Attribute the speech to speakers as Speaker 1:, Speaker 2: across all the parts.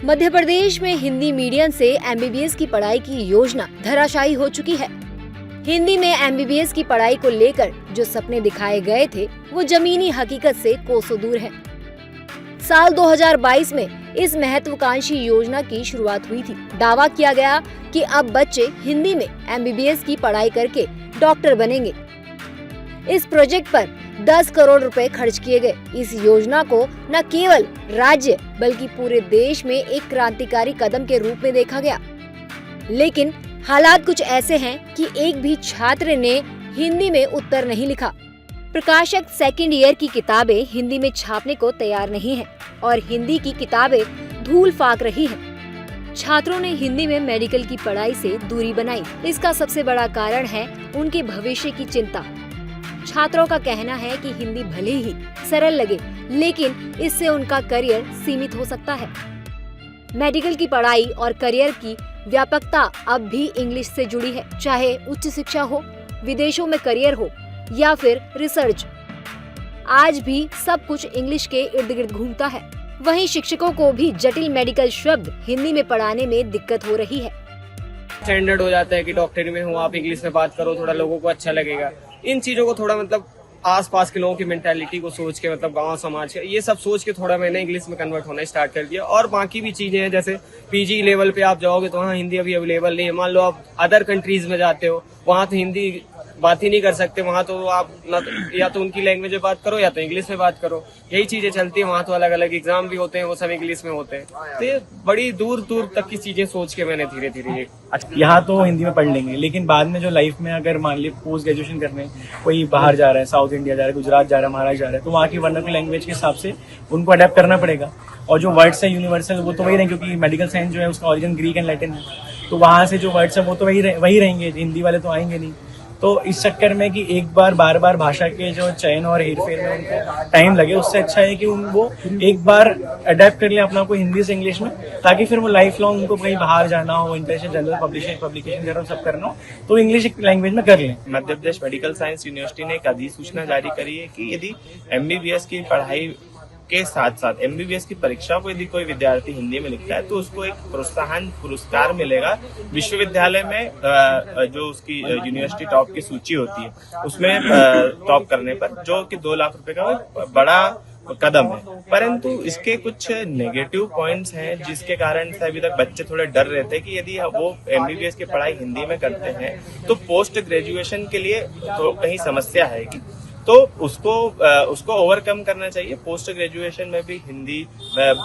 Speaker 1: मध्य प्रदेश में हिंदी मीडियम से एमबीबीएस की पढ़ाई की योजना धराशायी हो चुकी है। हिंदी में एमबीबीएस की पढ़ाई को लेकर जो सपने दिखाए गए थे वो जमीनी हकीकत से कोसों दूर है। साल 2022 में इस महत्वाकांक्षी योजना की शुरुआत हुई थी। दावा किया गया कि अब बच्चे हिंदी में एमबीबीएस की पढ़ाई करके डॉक्टर बनेंगे। इस प्रोजेक्ट पर 10 करोड़ रुपए खर्च किए गए। इस योजना को न केवल राज्य बल्कि पूरे देश में एक क्रांतिकारी कदम के रूप में देखा गया। लेकिन हालात कुछ ऐसे हैं कि एक भी छात्र ने हिंदी में उत्तर नहीं लिखा। प्रकाशक सेकंड ईयर की किताबें हिंदी में छापने को तैयार नहीं है और हिंदी की किताबें धूल फाक रही हैं। छात्रों ने हिंदी में मेडिकल की पढ़ाई से दूरी बनाई। इसका सबसे बड़ा कारण है उनके भविष्य की चिंता। छात्रों का कहना है कि हिंदी भले ही सरल लगे, लेकिन इससे उनका करियर सीमित हो सकता है। मेडिकल की पढ़ाई और करियर की व्यापकता अब भी इंग्लिश से जुड़ी है, चाहे उच्च शिक्षा हो, विदेशों में करियर हो या फिर रिसर्च। आज भी सब कुछ इंग्लिश के इर्द गिर्द घूमता है। वहीं शिक्षकों को भी जटिल मेडिकल शब्द हिंदी में पढ़ाने में दिक्कत हो रही है।
Speaker 2: स्टैंडर्ड हो जाता है कि डॉक्टरी में हो आप इंग्लिश में बात करो, थोड़ा लोगों को अच्छा लगेगा। इन चीजों को थोड़ा आसपास के लोगों की मेंटालिटी को सोच के गांव समाज के ये सब सोच के थोड़ा मैंने इंग्लिश में कन्वर्ट होना स्टार्ट कर दिया। और बाकी भी चीजें हैं, जैसे पीजी लेवल पे आप जाओगे तो वहाँ हिंदी अभी अवेलेबल नहीं है। मान लो आप अदर कंट्रीज में जाते हो, वहाँ तो हिंदी बात ही नहीं कर सकते। वहाँ तो आप या तो उनकी लैंग्वेज में बात करो या तो इंग्लिश में बात करो। यही चीजें चलती है। वहाँ तो अलग अलग एग्जाम भी होते हैं, वो सब इंग्लिश में होते हैं। तो ये बड़ी दूर दूर तक की चीजें सोच के मैंने धीरे धीरे
Speaker 3: यहाँ तो हिंदी में पढ़ लेंगे, लेकिन बाद में जो लाइफ में अगर मान ली पोस्ट ग्रेजुएशन करने कोई बाहर जा रहा है, साउथ इंडिया जा रहा है, गुजरात जा रहा है, महाराष्ट्र जा रहा है, तो वहाँ की वर्नाक्युलर लैंग्वेज के हिसाब से उनको अडेप्ट करना पड़ेगा। और जो वर्ड्स है यूनिवर्सल वो तो वही रहेंगे, क्योंकि मेडिकल साइंस जो है उसका ओरिजिन ग्रीक एंड लैटिन है, तो वहाँ से जो वर्ड्स है वो तो वही रहेंगे, हिंदी वाले तो आएंगे नहीं। तो इस चक्कर में कि एक बार बार भाषा के जो चयन और हेरफेर में उनको टाइम लगे, उससे अच्छा है कि वो एक बार अडेप्ट कर ले अपना को हिंदी से इंग्लिश में, ताकि फिर वो लाइफ लॉन्ग उनको कहीं बाहर जाना हो, इंटरनेशनल जर्नल पब्लिकेशन वगैरह सब करना हो तो इंग्लिश लैंग्वेज में कर लें।
Speaker 4: Madhya Pradesh medical science university ने एक अधिसूचना जारी करी है कि यदि एमबीबीएस की पढ़ाई के साथ साथ एमबीबीएस की परीक्षा को यदि कोई विद्यार्थी हिंदी में लिखता है तो उसको एक प्रोत्साहन पुरस्कार मिलेगा। विश्वविद्यालय में जो उसकी यूनिवर्सिटी टॉप की सूची होती है उसमें टॉप करने पर, जो कि 2 लाख रुपए का बड़ा कदम है। परंतु इसके कुछ नेगेटिव पॉइंट्स हैं जिसके कारण से अभी तक बच्चे थोड़े डर रहे थे कि यदि वो एमबीबीएस की पढ़ाई हिंदी में करते हैं तो पोस्ट ग्रेजुएशन के लिए तो कहीं समस्या आएगी। तो उसको ओवरकम करना चाहिए। पोस्ट ग्रेजुएशन में भी हिंदी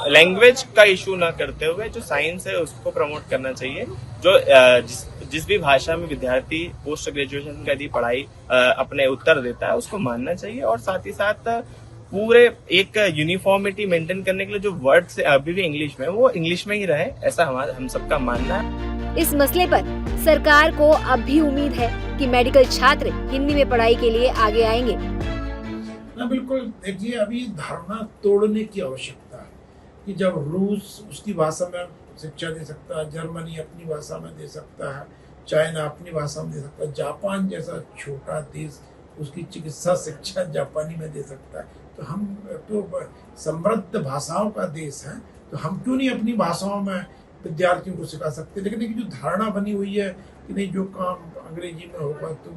Speaker 4: लैंग्वेज का इशू ना करते हुए जो साइंस है उसको प्रमोट करना चाहिए। जो जिस भी भाषा में विद्यार्थी पोस्ट ग्रेजुएशन की यदि पढ़ाई अपने उत्तर देता है उसको मानना चाहिए। और साथ ही साथ पूरे एक यूनिफॉर्मिटी मेंटेन करने के लिए जो वर्ड्स अभी भी इंग्लिश में, वो इंग्लिश में ही रहे, ऐसा हम सबका मानना है।
Speaker 1: इस मसले पर सरकार को अब भी उम्मीद है कि मेडिकल छात्र हिंदी में पढ़ाई के लिए आगे आएंगे।
Speaker 5: बिल्कुल, देखिए अभी धारणा तोड़ने की आवश्यकता है कि जब रूस उसकी भाषा में शिक्षा दे सकता है, जर्मनी अपनी भाषा में दे सकता है, चाइना अपनी भाषा में दे सकता है, जापान जैसा छोटा देश उसकी चिकित्सा शिक्षा जापानी में दे सकता है, तो हम तो समृद्ध भाषाओं का देश है, तो हम क्यों नहीं अपनी भाषाओं में विद्यार्थियों को सिखा सकते। लेकिन एक जो धारणा बनी हुई है कि नहीं जो काम अंग्रेजी में होगा तो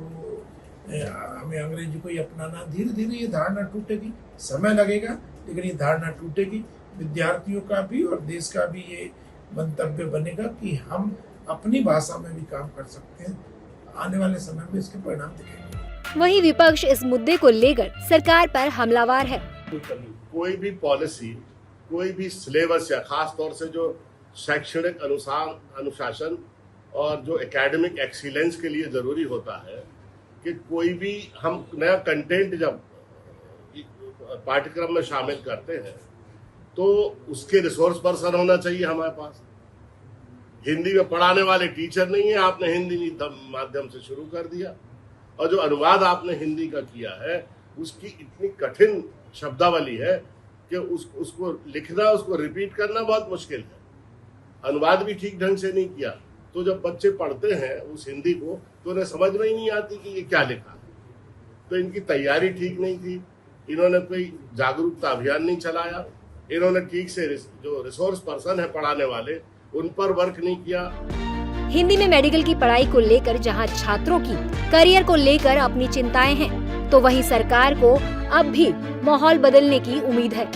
Speaker 5: हमें अंग्रेजी को ही अपनाना, धीरे धीरे ये धारणा टूटेगी। समय लगेगा लेकिन ये धारणा टूटेगी। विद्यार्थियों का भी और देश का भी ये मंतव्य बनेगा कि हम अपनी भाषा में भी काम कर सकते हैं। आने वाले समय में इसके परिणाम दिखेंगे।
Speaker 1: वहीं विपक्ष इस मुद्दे को लेकर सरकार पर हमलावर है।
Speaker 6: कोई भी पॉलिसी, कोई भी सिलेबस या खास तौर से जो शैक्षणिक अनुशासन और जो एकेडमिक एक्सीलेंस के लिए जरूरी होता है कि कोई भी हम नया कंटेंट जब पाठ्यक्रम में शामिल करते हैं तो उसके रिसोर्स पर्सन होना चाहिए हमारे पास। हिंदी में पढ़ाने वाले टीचर नहीं है, आपने हिंदी माध्यम से शुरू कर दिया, और जो अनुवाद आपने हिंदी का किया है उसकी इतनी कठिन शब्दावली है कि उसको लिखना, उसको रिपीट करना बहुत मुश्किल है। अनुवाद भी ठीक ढंग से नहीं किया, तो जब बच्चे पढ़ते हैं उस हिंदी को तो उन्हें समझ में ही नहीं आती कि ये क्या लिखा है। तो इनकी तैयारी ठीक नहीं थी, इन्होंने कोई जागरूकता अभियान नहीं चलाया, इन्होंने ठीक से जो रिसोर्स पर्सन है पढ़ाने वाले उन पर वर्क नहीं किया।
Speaker 1: हिंदी में मेडिकल की पढ़ाई को लेकर जहां छात्रों की करियर को लेकर अपनी चिंताएं हैं, तो वहीं सरकार को अब भी माहौल बदलने की उम्मीद है।